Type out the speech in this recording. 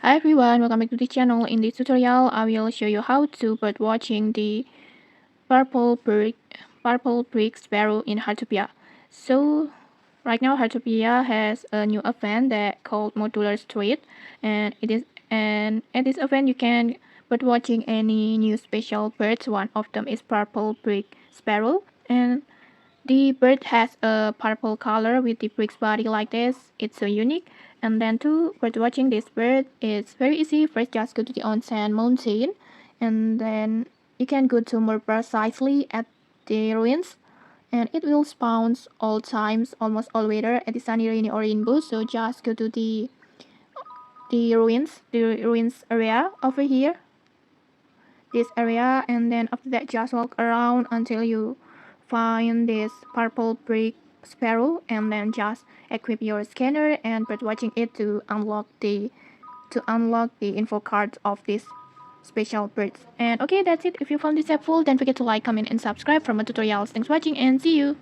Hi everyone, welcome back to the channel. In this tutorial, I will show you how to bird watching the purple brick, purple brick sparrow in Heartopia. So right now Heartopia has a new event that called Modular Street, and at this event you can bird watching any new special birds. One of them is purple brick sparrow, and the bird has a purple color with the brick's body like this. It's so unique. And then to bird watching this bird, it's very easy. First, just go to the onsen mountain, and then you can go to more precisely at the ruins, and it will spawn all times, almost all weather at the sunny, rainy, or rainbow. So just go to the ruins area over here, this area, and then after that just walk around until you find this purple brick sparrow, and then just equip your scanner and start watching it to unlock the info cards of this special birds. And okay, that's it. If you found this helpful, don't forget to like, comment, and subscribe for more tutorials. Thanks for watching, and see you.